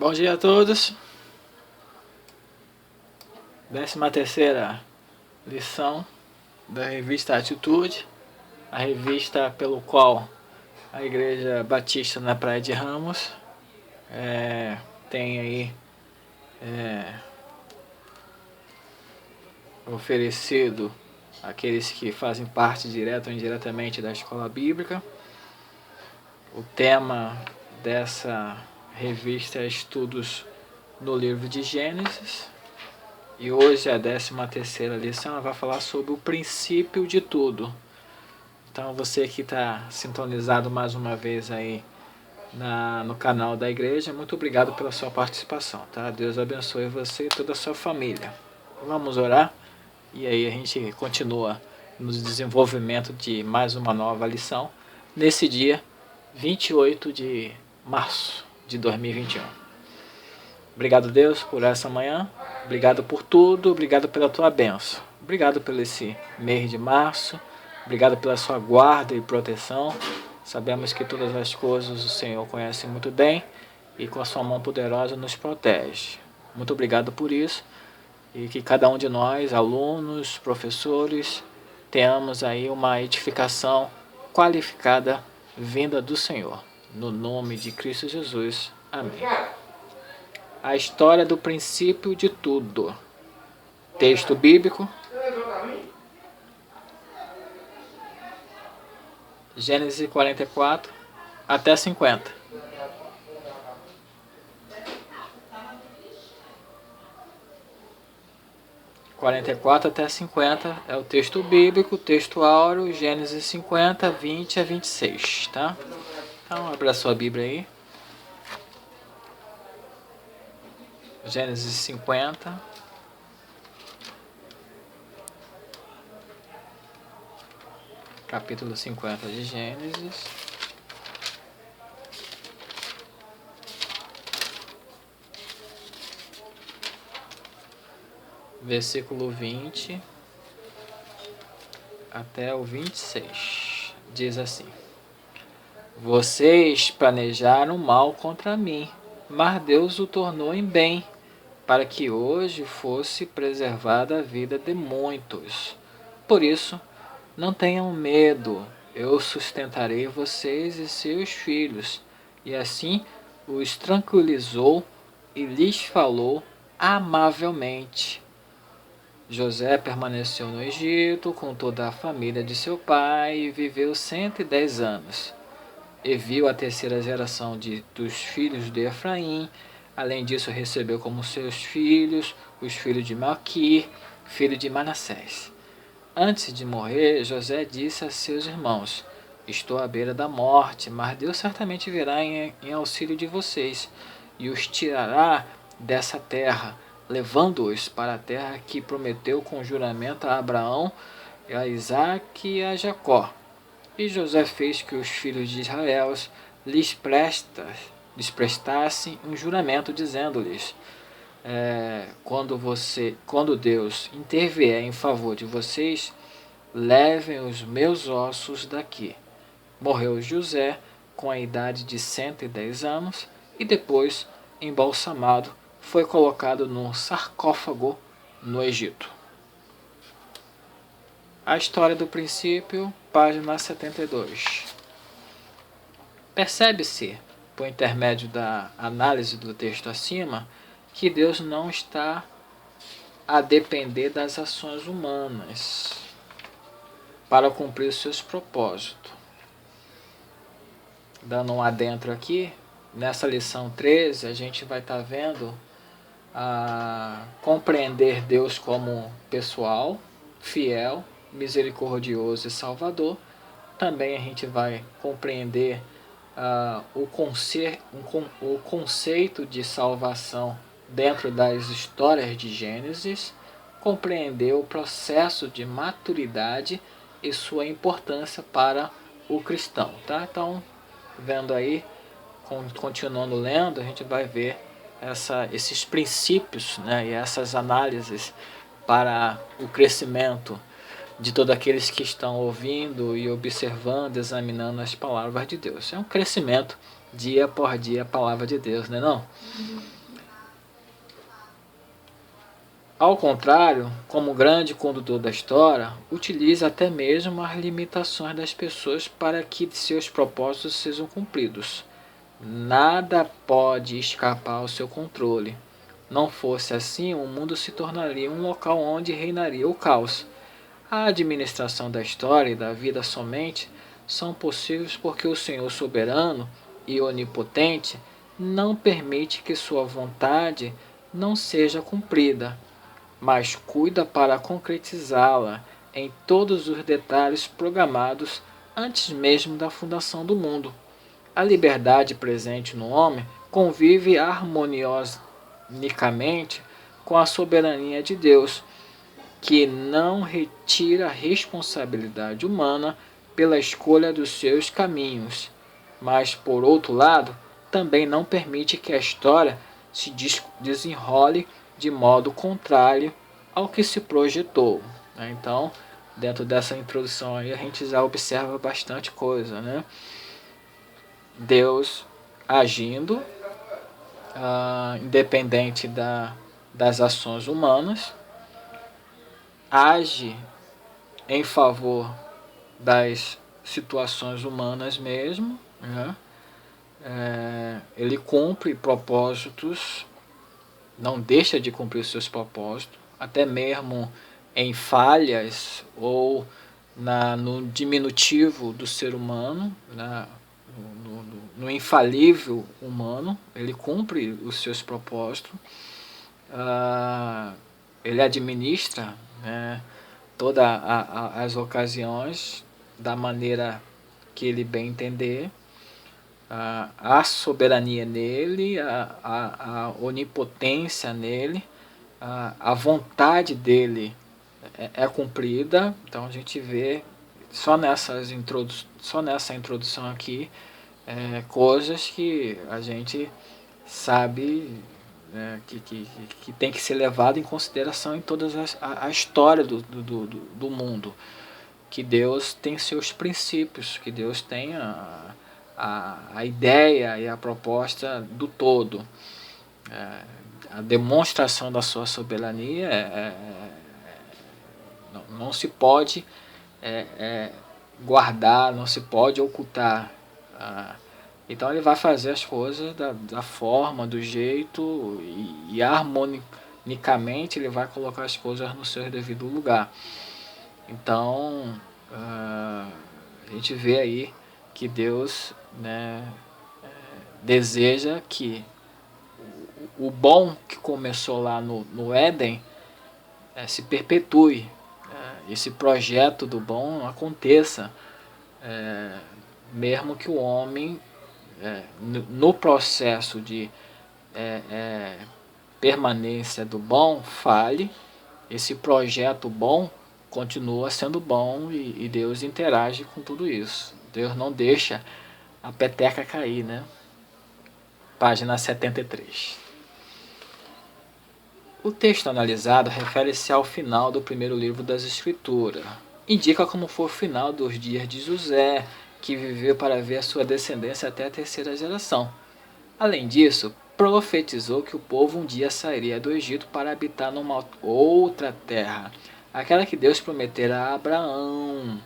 Bom dia a todos. 13ª lição da revista Atitude, a revista pelo qual a Igreja Batista na Praia de Ramos tem aí oferecido àqueles que fazem parte direta ou indiretamente da escola bíblica. O tema dessa revista é Estudos no livro de Gênesis. E hoje a 13ª lição ela vai falar sobre o princípio de tudo. Então você que está sintonizado mais uma vez aí no canal da igreja, muito obrigado pela sua participação, tá? Deus abençoe você e toda a sua família. Vamos orar e aí a gente continua no desenvolvimento de mais uma nova lição nesse dia 28 de março de 2021. Obrigado, Deus, por essa manhã. Obrigado por tudo. Obrigado pela tua bênção. Obrigado pelo esse mês de março. Obrigado pela sua guarda e proteção. Sabemos que todas as coisas o Senhor conhece muito bem e com a sua mão poderosa nos protege. Muito obrigado por isso. E que cada um de nós, alunos, professores, tenhamos aí uma edificação qualificada vinda do Senhor. No nome de Cristo Jesus. Amém. A história do princípio de tudo. Texto bíblico. Gênesis 44 até 50. Até 50 é o texto bíblico, texto áureo, Gênesis 50, 20 a 26, tá? Então, abra a sua Bíblia aí. Gênesis 50. Capítulo 50 de Gênesis. Versículo 20 até o 26. Diz assim: Vocês planejaram mal contra mim, mas Deus o tornou em bem, para que hoje fosse preservada a vida de muitos. Por isso, não tenham medo, eu sustentarei vocês e seus filhos. E assim os tranquilizou e lhes falou amavelmente. José permaneceu no Egito com toda a família de seu pai e viveu 110 anos. E viu a terceira geração dos filhos de Efraim. Além disso, recebeu como seus filhos os filhos de Maquir, filho de Manassés. Antes de morrer, José disse a seus irmãos: Estou à beira da morte, mas Deus certamente virá em auxílio de vocês e os tirará dessa terra, levando-os para a terra que prometeu com juramento a Abraão, a Isaque e a Jacó. E José fez que os filhos de Israel lhes prestassem um juramento, dizendo-lhes: quando Deus intervier em favor de vocês, levem os meus ossos daqui. Morreu José com a idade de 110 anos e depois, embalsamado, foi colocado num sarcófago no Egito. A história do princípio, página 72. Percebe-se, por intermédio da análise do texto acima, que Deus não está a depender das ações humanas para cumprir os seus propósitos. Dando um adentro aqui, nessa lição 13, a gente vai estar vendo compreender Deus como pessoal, fiel, misericordioso e salvador. Também a gente vai compreender o conceito de salvação dentro das histórias de Gênesis, compreender o processo de maturidade e sua importância para o cristão, tá? Então, vendo aí, continuando lendo, a gente vai ver esses princípios, né, e essas análises para o crescimento de todos aqueles que estão ouvindo e observando, examinando as palavras de Deus. É um crescimento dia por dia a palavra de Deus, né não? Ao contrário, como grande condutor da história, utiliza até mesmo as limitações das pessoas para que seus propósitos sejam cumpridos. Nada pode escapar ao seu controle. Não fosse assim, o mundo se tornaria um local onde reinaria o caos. A administração da história e da vida somente são possíveis porque o Senhor soberano e onipotente não permite que sua vontade não seja cumprida, mas cuida para concretizá-la em todos os detalhes programados antes mesmo da fundação do mundo. A liberdade presente no homem convive harmonicamente com a soberania de Deus, que não retira a responsabilidade humana pela escolha dos seus caminhos, mas, por outro lado, também não permite que a história se desenrole de modo contrário ao que se projetou. Então, dentro dessa introdução aí, a gente já observa bastante coisa, né? Deus agindo, independente das ações humanas, age em favor das situações humanas mesmo, né? Ele cumpre propósitos, não deixa de cumprir os seus propósitos, até mesmo em falhas ou no diminutivo do ser humano, no infalível humano, ele cumpre os seus propósitos. Ele administra, né, todas as ocasiões da maneira que ele bem entender. A soberania nele, a onipotência nele, a vontade dele é cumprida. Então a gente vê só nessa introdução aqui coisas que a gente sabe, que tem que ser levado em consideração em toda a história do mundo. Que Deus tem seus princípios, que Deus tem a ideia e a proposta do todo. A demonstração da sua soberania não se pode guardar, não se pode ocultar. Então ele vai fazer as coisas da forma, do jeito e harmonicamente ele vai colocar as coisas no seu devido lugar. Então a gente vê aí que Deus, né, deseja que o bom que começou lá no Éden se perpetue, esse projeto do bom aconteça, mesmo que o homem, no processo de permanência do bom, falhe. Esse projeto bom continua sendo bom e Deus interage com tudo isso. Deus não deixa a peteca cair, né? Página 73. O texto analisado refere-se ao final do primeiro livro das Escrituras. Indica como foi o final dos dias de José, que viveu para ver a sua descendência até a terceira geração. Além disso, profetizou que o povo um dia sairia do Egito para habitar numa outra terra, aquela que Deus prometera a Abraão.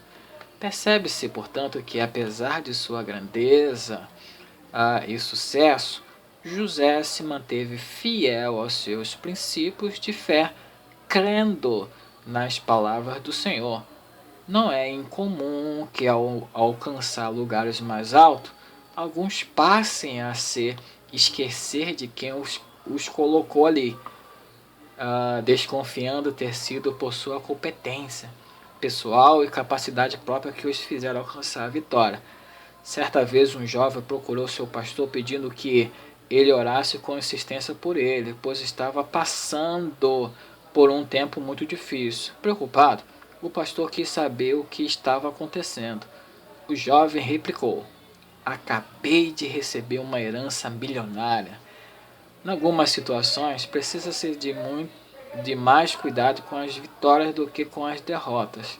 Percebe-se, portanto, que apesar de sua grandeza e sucesso, José se manteve fiel aos seus princípios de fé, crendo nas palavras do Senhor. Não é incomum que, ao alcançar lugares mais altos, alguns passem a se esquecer de quem os colocou ali, desconfiando ter sido por sua competência pessoal e capacidade própria que os fizeram alcançar a vitória. Certa vez um jovem procurou seu pastor pedindo que ele orasse com insistência por ele, pois estava passando por um tempo muito difícil. Preocupado, o pastor quis saber o que estava acontecendo. O jovem replicou: acabei de receber uma herança milionária. Em algumas situações, precisa-se de mais cuidado com as vitórias do que com as derrotas.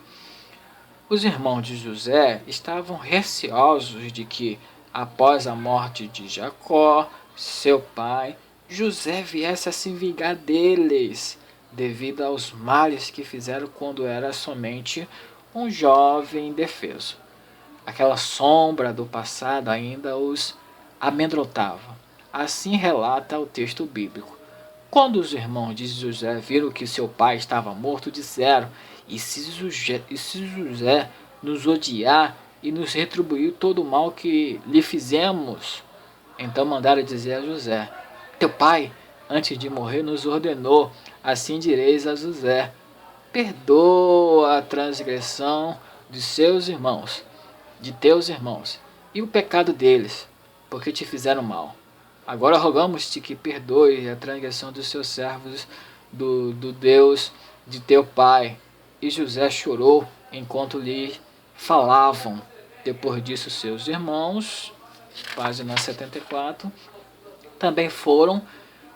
Os irmãos de José estavam receosos de que após a morte de Jacó, seu pai, José viesse a se vingar deles, devido aos males que fizeram quando era somente um jovem indefeso. Aquela sombra do passado ainda os amedrontava. Assim relata o texto bíblico. Quando os irmãos de José viram que seu pai estava morto, disseram: e se José nos odiar e nos retribuir todo o mal que lhe fizemos? Então mandaram dizer a José: teu pai, antes de morrer, nos ordenou, assim direis a José: perdoa a transgressão de seus irmãos, de teus irmãos, e o pecado deles, porque te fizeram mal. Agora rogamos-te que perdoe a transgressão dos seus servos, do Deus de teu pai. E José chorou enquanto lhe falavam. Depois disso, seus irmãos, página 74, também foram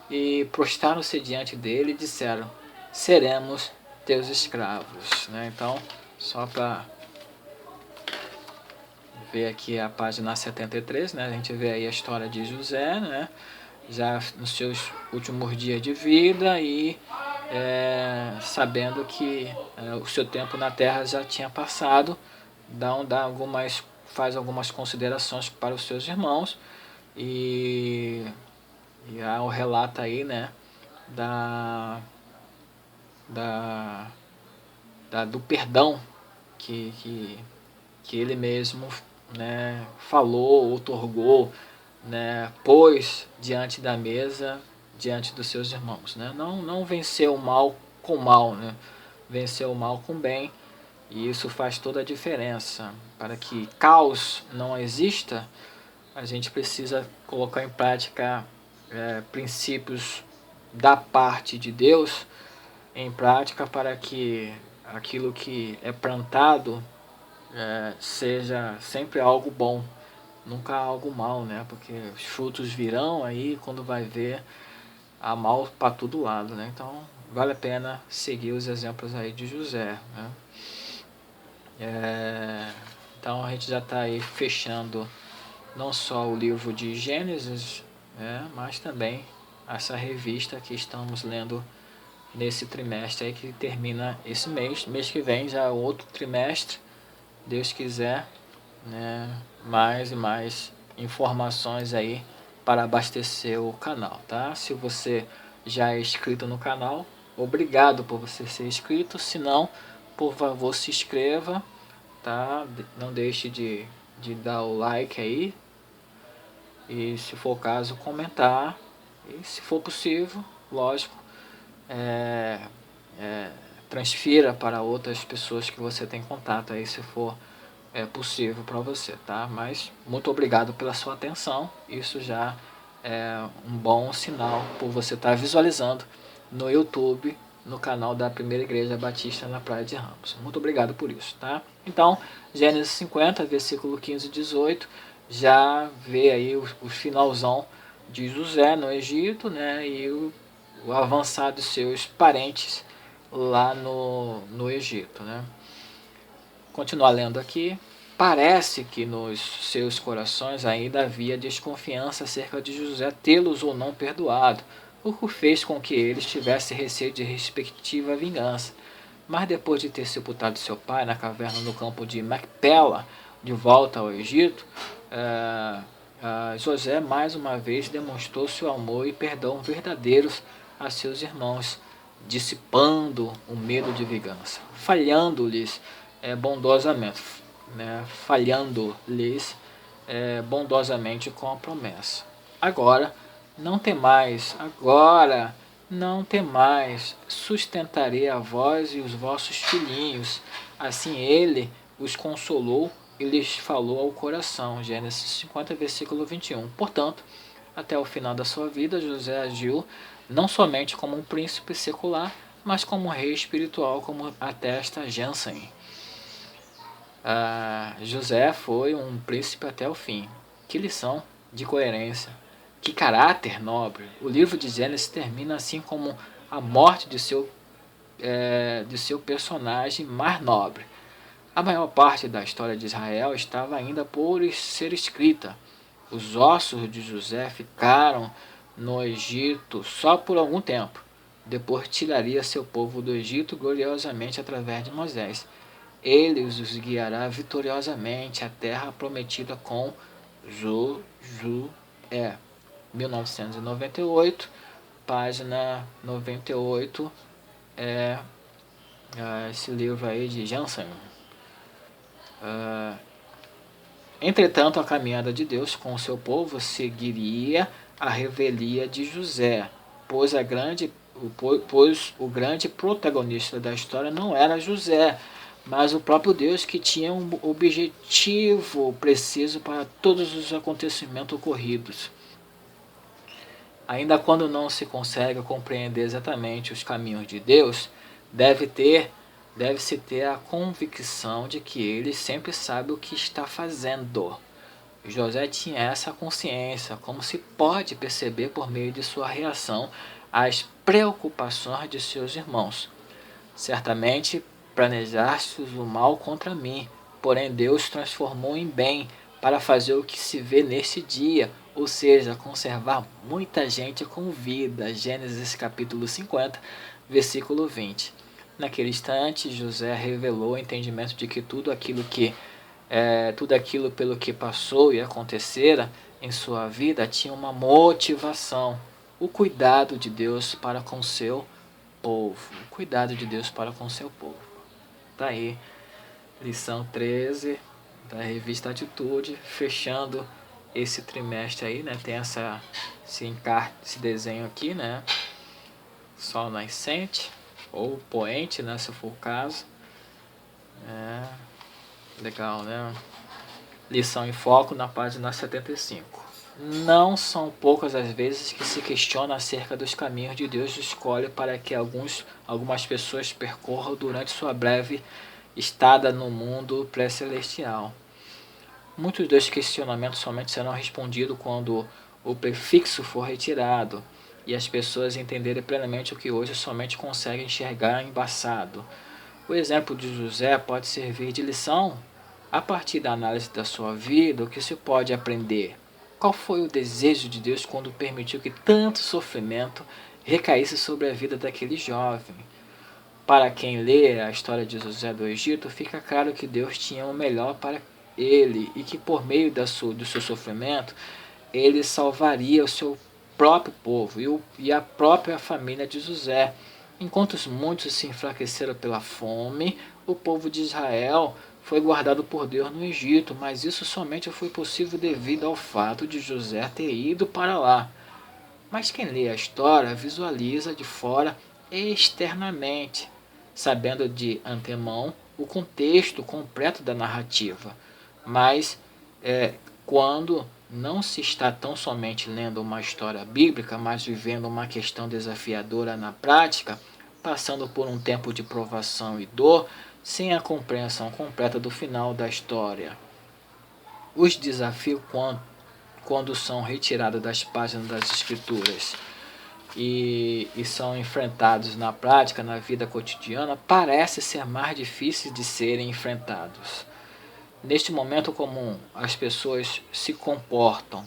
e prostraram-se diante dele e disseram: seremos teus escravos. Então, só para ver aqui a página 73, a gente vê aí a história de José, já nos seus últimos dias de vida e sabendo que o seu tempo na terra já tinha passado, faz algumas considerações para os seus irmãos e há o relato aí, do perdão que ele mesmo, falou, outorgou, pôs diante da mesa, diante dos seus irmãos. Não venceu o mal com o mal, venceu o mal com o bem, e isso faz toda a diferença. Para que caos não exista, a gente precisa colocar em prática princípios da parte de Deus em prática, para que aquilo que é plantado seja sempre algo bom, nunca algo mal, porque os frutos virão aí, quando vai ver, há mal para todo lado, Então vale a pena seguir os exemplos aí de José, Então a gente já está aí fechando não só o livro de Gênesis, mas também essa revista que estamos lendo nesse trimestre aí, que termina esse mês que vem já é outro trimestre, Deus quiser, mais e mais informações aí para abastecer o canal, tá? Se você já é inscrito no canal, obrigado por você ser inscrito. Se não, por favor, se inscreva, tá? Não deixe de dar o like aí, e se for o caso, comentar, e se for possível, lógico, transfira para outras pessoas que você tem contato aí, se for possível para você, tá? Mas muito obrigado pela sua atenção. Isso já é um bom sinal por você estar visualizando no YouTube, no canal da Primeira Igreja Batista na Praia de Ramos. Muito obrigado por isso, tá? Então, Gênesis 50, versículo 15 e 18, já vê aí o finalzão de José no Egito, e o avançar dos seus parentes lá no Egito, Continuar lendo aqui. Parece que nos seus corações ainda havia desconfiança acerca de José tê-los ou não perdoado, o que fez com que eles tivessem receio de respectiva vingança. Mas depois de ter sepultado seu pai na caverna no campo de Macpela, de volta ao Egito, José mais uma vez demonstrou seu amor e perdão verdadeiros a seus irmãos, dissipando o medo de vingança, falhando-lhes bondosamente, falhando-lhes bondosamente com a promessa. Agora não temais, sustentarei a vós e os vossos filhinhos. Assim ele os consolou e lhes falou ao coração. Gênesis 50, versículo 21. Portanto, até o final da sua vida, José agiu não somente como um príncipe secular, mas como um rei espiritual, como atesta Jansen. José foi um príncipe até o fim. Que lição de coerência, que caráter nobre. O livro de Gênesis termina assim como a morte de seu personagem mais nobre. A maior parte da história de Israel estava ainda por ser escrita, Os ossos de José ficaram no Egito só por algum tempo. Depois tiraria seu povo do Egito gloriosamente através de Moisés. Ele os guiará vitoriosamente à terra prometida com Josué. 1998, página 98, esse livro aí de Jansen. Entretanto, a caminhada de Deus com o seu povo seguiria a revelia de José, pois o grande protagonista da história não era José, mas o próprio Deus, que tinha um objetivo preciso para todos os acontecimentos ocorridos. Ainda quando não se consegue compreender exatamente os caminhos de Deus, deve-se ter a convicção de que ele sempre sabe o que está fazendo. José tinha essa consciência, como se pode perceber por meio de sua reação às preocupações de seus irmãos. Certamente planejastes o mal contra mim, porém Deus transformou em bem para fazer o que se vê neste dia, ou seja, conservar muita gente com vida. Gênesis capítulo 50, versículo 20. Naquele instante, José revelou o entendimento de que tudo aquilo pelo que passou e acontecera em sua vida tinha uma motivação: o cuidado de Deus para com seu povo. O cuidado de Deus para com seu povo. Tá aí, lição 13 da revista Atitude, fechando esse trimestre aí, né? Tem esse desenho aqui, né? Sol nascente, ou poente, né? Se for o caso. Legal, né? Lição em foco na página 75. Não são poucas as vezes que se questiona acerca dos caminhos de Deus escolhe para que algumas pessoas percorram durante sua breve estada no mundo pré-celestial. Muitos dos questionamentos somente serão respondidos quando o prefixo for retirado e as pessoas entenderem plenamente o que hoje somente conseguem enxergar embaçado. O exemplo de José pode servir de lição. A partir da análise da sua vida, o que se pode aprender? Qual foi o desejo de Deus quando permitiu que tanto sofrimento recaísse sobre a vida daquele jovem? Para quem lê a história de José do Egito, fica claro que Deus tinha o melhor para ele e que por meio do seu sofrimento, ele salvaria o seu próprio povo e a própria família de José. Enquanto muitos se enfraqueceram pela fome, o povo de Israel foi guardado por Deus no Egito, mas isso somente foi possível devido ao fato de José ter ido para lá. Mas quem lê a história visualiza de fora externamente, sabendo de antemão o contexto completo da narrativa. Mas quando não se está tão somente lendo uma história bíblica, mas vivendo uma questão desafiadora na prática, passando por um tempo de provação e dor, sem a compreensão completa do final da história. Os desafios, quando são retirados das páginas das Escrituras e são enfrentados na prática, na vida cotidiana, parece ser mais difíceis de serem enfrentados. Neste momento comum, as pessoas se comportam.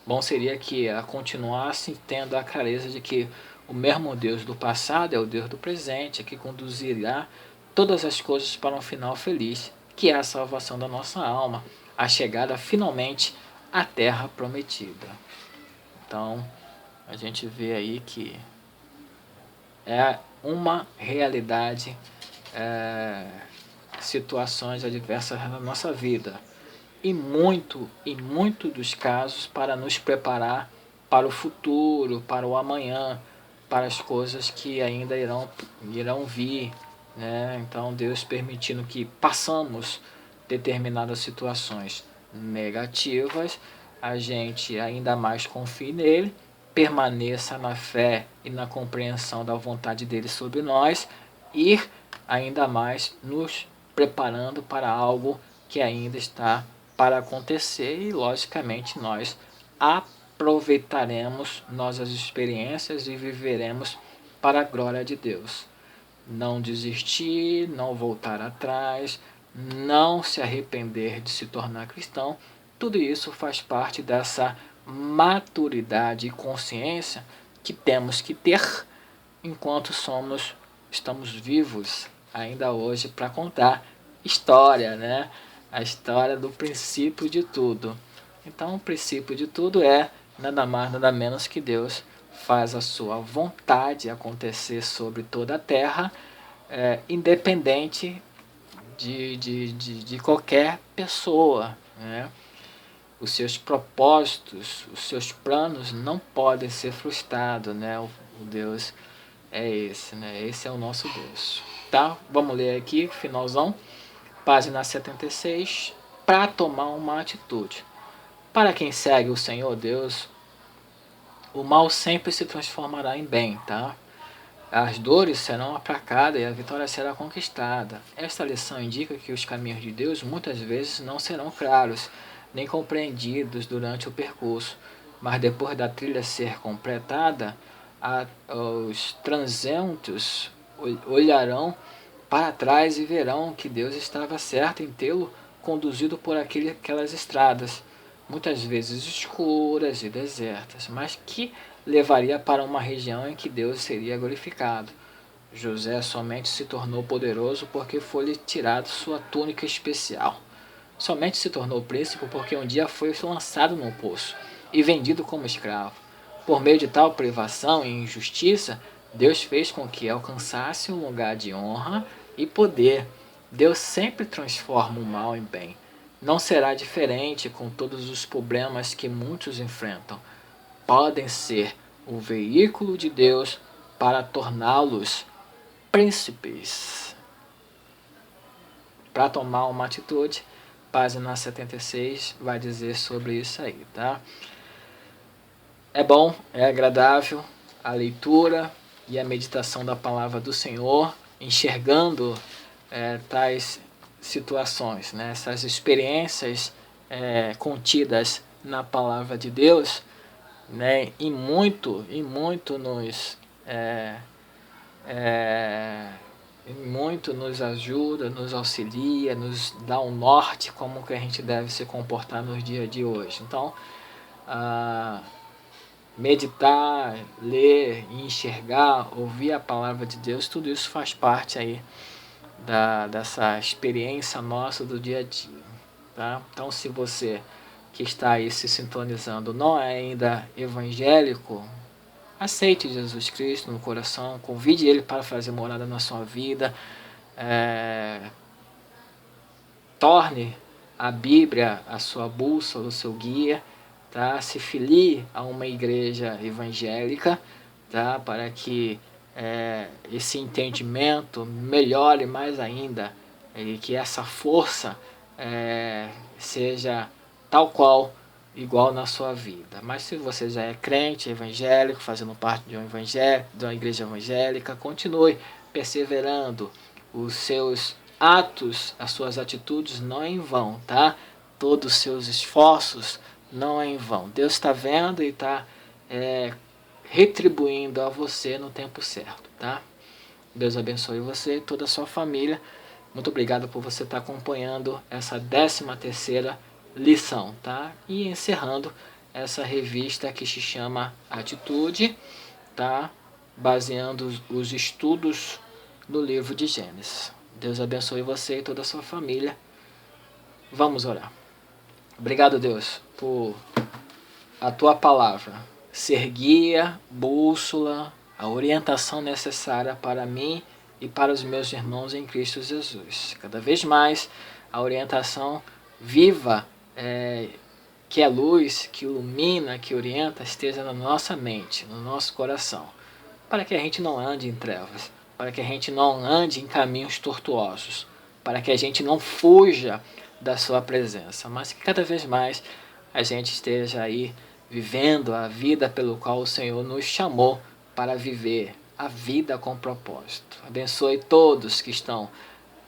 Bom seria que continuassem tendo a clareza de que o mesmo Deus do passado é o Deus do presente, que conduzirá todas as coisas para um final feliz, que é a salvação da nossa alma, a chegada finalmente à terra prometida. Então, a gente vê aí que é uma realidade, situações adversas na nossa vida. E muito dos casos para nos preparar para o futuro, para o amanhã, para as coisas que ainda irão vir, né? Então Deus permitindo que passamos determinadas situações negativas, a gente ainda mais confie nele, permaneça na fé e na compreensão da vontade dele sobre nós, e ainda mais nos preparando para algo que ainda está para acontecer, e logicamente nós aproveitaremos nossas experiências e viveremos para a glória de Deus. Não desistir, não voltar atrás, não se arrepender de se tornar cristão, Tudo isso faz parte dessa maturidade e consciência que temos que ter enquanto estamos vivos ainda hoje para contar história, né? A história do princípio de tudo. Então, o princípio de tudo é nada mais, nada menos que Deus faz a sua vontade acontecer sobre toda a terra, independente de qualquer pessoa, né? Os seus propósitos, os seus planos não podem ser frustrados, né? O Deus é esse, né? Esse é o nosso Deus. Tá? Vamos ler aqui, finalzão, página 76, para tomar uma atitude. Para quem segue o Senhor Deus, o mal sempre se transformará em bem, tá? As dores serão aplacadas e a vitória será conquistada. Esta lição indica que os caminhos de Deus muitas vezes não serão claros, nem compreendidos durante o percurso, mas depois da trilha ser completada, os transeuntes olharão para trás e verão que Deus estava certo em tê-lo conduzido por aquelas estradas, muitas vezes escuras e desertas, mas que levaria para uma região em que Deus seria glorificado. José somente se tornou poderoso porque foi-lhe tirado sua túnica especial. Somente se tornou príncipe porque um dia foi lançado num poço e vendido como escravo. Por meio de tal privação e injustiça, Deus fez com que alcançasse um lugar de honra e poder. Deus sempre transforma o mal em bem. Não será diferente com todos os problemas que muitos enfrentam. Podem ser o veículo de Deus para torná-los príncipes. Para tomar uma atitude, página 76 vai dizer sobre isso aí, tá? É bom, é agradável a leitura e a meditação da palavra do Senhor, enxergando tais situações, né? Essas experiências contidas na palavra de Deus, né? E muito nos ajuda, nos auxilia, nos dá um norte como que a gente deve se comportar nos dias de hoje. Então, meditar, ler, enxergar, ouvir a palavra de Deus, tudo isso faz parte aí dessa experiência nossa do dia a dia, tá? Então, se você que está aí se sintonizando não é ainda evangélico, aceite Jesus Cristo no coração, convide Ele para fazer morada na sua vida, torne a Bíblia a sua bússola, o seu guia, tá? Se filie a uma igreja evangélica, tá? Para que esse entendimento melhore mais ainda e que essa força seja tal qual, igual na sua vida. Mas se você já é crente, evangélico, fazendo parte de uma igreja evangélica, continue perseverando. Os seus atos, as suas atitudes não é em vão, tá? Todos os seus esforços não é em vão. Deus está vendo e está retribuindo a você no tempo certo, tá? Deus abençoe você e toda a sua família. Muito obrigado por você estar acompanhando essa 13ª lição, tá? E encerrando essa revista que se chama Atitude, tá? Baseando os estudos no livro de Gênesis. Deus abençoe você e toda a sua família. Vamos orar. Obrigado, Deus, por a tua palavra ser guia, bússola, a orientação necessária para mim e para os meus irmãos em Cristo Jesus. Cada vez mais a orientação viva, que é luz, que ilumina, que orienta, esteja na nossa mente, no nosso coração, para que a gente não ande em trevas, para que a gente não ande em caminhos tortuosos, para que a gente não fuja da sua presença, mas que cada vez mais a gente esteja aí vivendo a vida pelo qual o Senhor nos chamou para viver, a vida com propósito. Abençoe todos que estão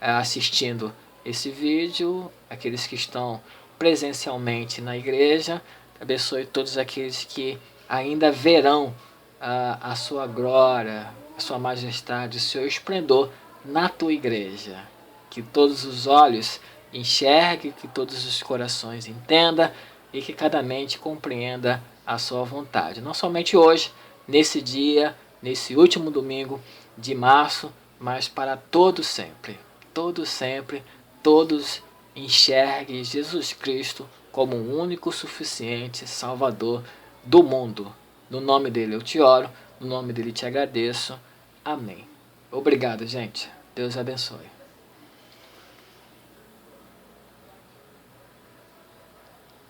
assistindo esse vídeo, aqueles que estão presencialmente na igreja, abençoe todos aqueles que ainda verão a sua glória, a sua majestade, o seu esplendor na tua igreja. Que todos os olhos enxergue, que todos os corações entendam e que cada mente compreenda a sua vontade. Não somente hoje, nesse dia, nesse último domingo de março, mas para todo sempre. Todo sempre, todos enxerguem Jesus Cristo como o único suficiente Salvador do mundo. No nome dele eu te oro, no nome dele te agradeço. Amém. Obrigado, gente. Deus abençoe.